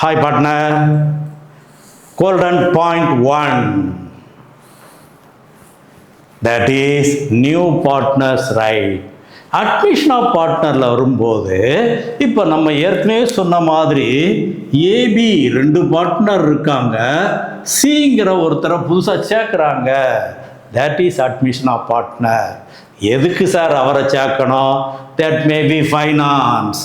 Hi partner, golden point 1, that is new partners right. Admission of பார்ட்னரில் வரும்போது இப்போ நம்ம ஏற்கனவே சொன்ன மாதிரி ஏபி 2 பார்ட்னர் இருக்காங்க, சிங்கிற ஒருத்தரை புதுசாக சேர்க்குறாங்க. That is admission of partner. எதுக்கு சார் அவரை சேர்க்கணும்? That may be finance.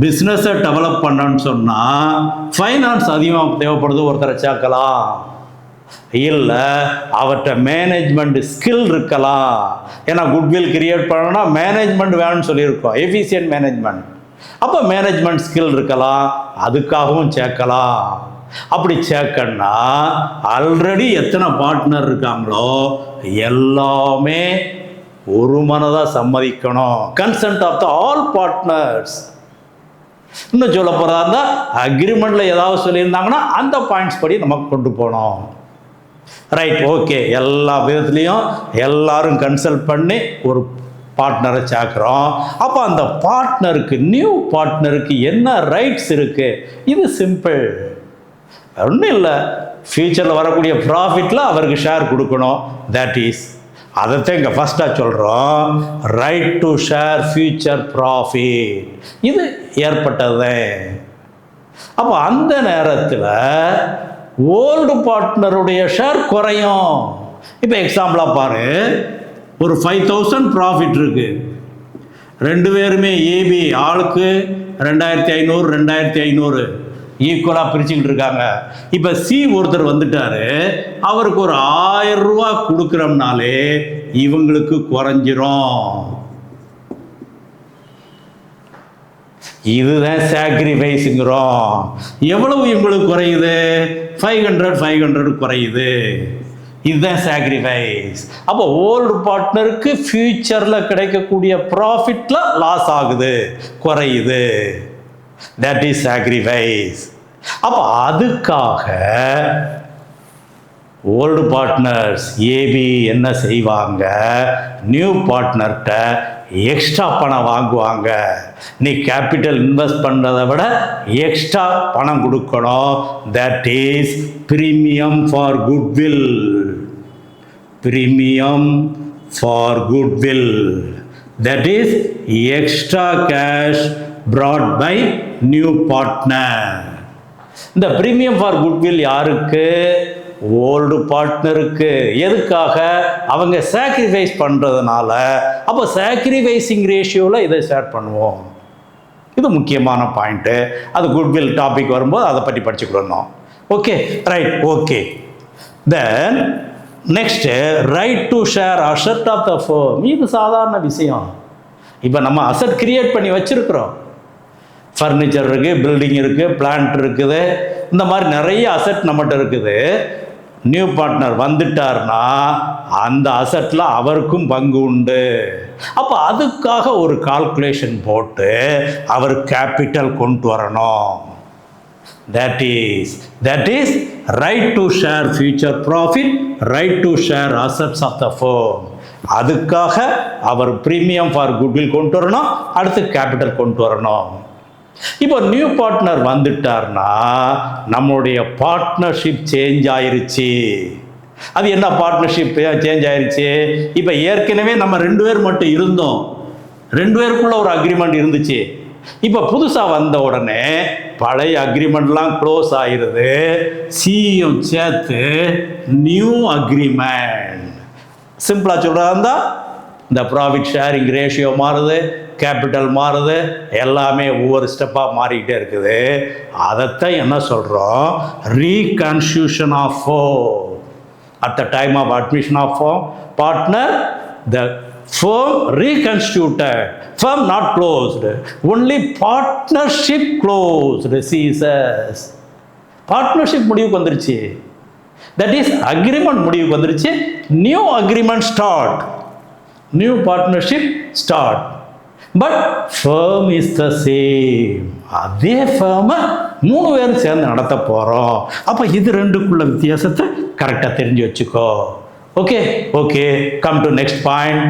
பிஸ்னஸை டெவலப் பண்ணணும்னு சொன்னால் ஃபைனான்ஸ் அதிகமாக தேவைப்படுது, ஒருத்தரை சேர்க்கலாம். இல்லை அவர்கிட்ட மேனேஜ்மெண்ட் ஸ்கில் இருக்கலாம். ஏன்னா குட்வில் கிரியேட் பண்ணணும்னா மேனேஜ்மெண்ட் வேணும்னு சொல்லியிருக்கோம், எஃபிஷியன்ட் மேனேஜ்மெண்ட். அப்போ மேனேஜ்மெண்ட் ஸ்கில் இருக்கலாம், அதுக்காகவும் சேர்க்கலாம். அப்படி சேர்க்கணும்னா ஆல்ரெடி எத்தனை பார்ட்னர் இருக்காங்களோ எல்லாமே ஒரு மனதாக சம்மதிக்கணும். Consent of the all partners. இன்னும் சொல்ல போகிறதா இருந்தால் அக்ரிமெண்ட்டில் ஏதாவது சொல்லியிருந்தாங்கன்னா அந்த பாயிண்ட்ஸ் படி நமக்கு கொண்டு போகணும். Right, okay. எல்லா விதத்துலேயும் எல்லாரும் கன்சல்ட் பண்ணி ஒரு பார்ட்னரை சேர்க்குறோம். அப்போ அந்த பார்ட்னருக்கு, நியூ பார்ட்னருக்கு என்ன ரைட்ஸ் இருக்குது? இது சிம்பிள், ஒன்றும் இல்லை. ஃபியூச்சரில் வரக்கூடிய ப்ராஃபிட்டில் அவருக்கு ஷேர் கொடுக்கணும். தட் இஸ், அதைத்தான் இங்கே ஃபஸ்ட்டாக சொல்கிறோம், right to share future profit. இது ஏற்பட்டது. அப்போ அந்த நேரத்தில் ஓல்டு பார்ட்னருடைய ஷேர் குறையும். இப்போ எக்ஸாம்பிளாக பாரு, ஒரு 5000 ப்ராஃபிட் இருக்குது. 2 பேருமே ஏபி ஆளுக்கு 2500 2500 ஈக்குவலாக பிரிச்சுக்கிட்டு இருக்காங்க. இப்போ சி ஒருத்தர் வந்துட்டாரு, அவருக்கு ஒரு 1000 ரூபா கொடுக்குறோம்னாலே இவங்களுக்கு குறைஞ்சிரும். இதுதான் சாக்ரிஃபைஸுங்கிறோம். எவ்வளவு இவங்களுக்கு குறையுது? 500 குறையுது. இதுதான் சாக்ரிஃபைஸ். அப்போ ஓல்டு பார்ட்னருக்கு ஃபியூச்சரில் கிடைக்கக்கூடிய ப்ராஃபிட்டில் லாஸ் ஆகுது, குறையுது. That is sacrifice. அப்போ அதுக்காக ஓல்டு பார்ட்னர்ஸ் ஏபி என்ன செய்வாங்க? நியூ பார்ட்னர்கிட்ட எக்ஸ்ட்ரா பணம் வாங்குவாங்க. நீ கேபிட்டல் இன்வெஸ்ட் பண்ணுறதை விட எக்ஸ்ட்ரா பணம் கொடுக்கணும். That is premium for goodwill. Premium for goodwill. That is extra cash brought by new partner. இந்த ப்ரீமியம் ஃபார் குட்வில் யாருக்கு? ஓல்டு பார்ட்னருக்கு. எதுக்காக? அவங்க சாக்ரிஃபைஸ் பண்ணுறதுனால. அப்போ சாக்ரிஃபைசிங் ரேஷியோவில் இதை ஷேர் பண்ணுவோம். இது முக்கியமான பாயிண்ட்டு. அது குட்வில் டாபிக் வரும்போது அதை பற்றி படிச்சுக்கிடணும். Okay, right, okay. Then next, right to share asset of the firm. இது சாதாரண விஷயம். இப்போ நம்ம அசெட் கிரியேட் பண்ணி வச்சுருக்குறோம். ஃபர்னிச்சர் இருக்குது, பில்டிங் இருக்குது, பிளான்ட் இருக்குது, இந்த மாதிரி நிறைய அசெட் நம்மகிட்ட இருக்குது. நியூ பார்ட்னர் வந்துட்டார்னா அந்த அசெட்டில் அவருக்கும் பங்கு உண்டு. அப்போ அதுக்காக ஒரு கால்குலேஷன் போட்டு அவர் கேபிட்டல் கொண்டு வரணும். That is right to share future profit, right to share assets of the firm. அதுக்காக அவர் ப்ரீமியம் ஃபார் குட்வில் கொண்டு வரணும், அடுத்து கேபிட்டல் கொண்டு வரணும். இப்போ நியூ பார்ட்னர் வந்துட்டார்னா நம்மளுடைய பார்ட்னர்ஷிப் சேஞ்ச் ஆயிருச்சு. அது என்ன பார்ட்னர்ஷிப் சேஞ்ச் ஆயிருச்சு? இப்போ ஏற்கனவே நம்ம 2 பேர் மட்டும் இருந்தோம், 2 பேருக்குள்ள ஒரு அக்ரிமெண்ட் இருந்துச்சு. இப்போ புதுசாக வந்த உடனே பழைய அக்ரிமெண்ட்லாம் க்ளோஸ் ஆயிடுது. சியும் சேர்த்து நியூ அக்ரிமெண்ட். சிம்பிளாக சொல்கிறதா இருந்தால் இந்த ப்ராஃபிட் ஷேரிங் ரேஷியோ மாறுது, கேபிட்டல் மாறுது, எல்லாமே ஒவ்வொரு ஸ்டெப்பாக மாறிக்கிட்டே இருக்குது. அதைத்தான் என்ன சொல்கிறோம்? Reconstitution of firm. At the time of admission of firm partner, the firm reconstituted, firm not closed, only partnership closed. Caesars partnership முடிவுக்கு வந்துருச்சு. That is agreement முடிவுக்கு வந்துருச்சு. New agreement start, new partnership start, but firm is the same. அதே firm 3 பேரும் சேர்ந்து நடத்த போகிறோம். அப்போ இது ரெண்டுக்குள்ள வித்தியாசத்தை கரெக்டாக தெரிஞ்சு வச்சுக்கோ. Okay, come to next point.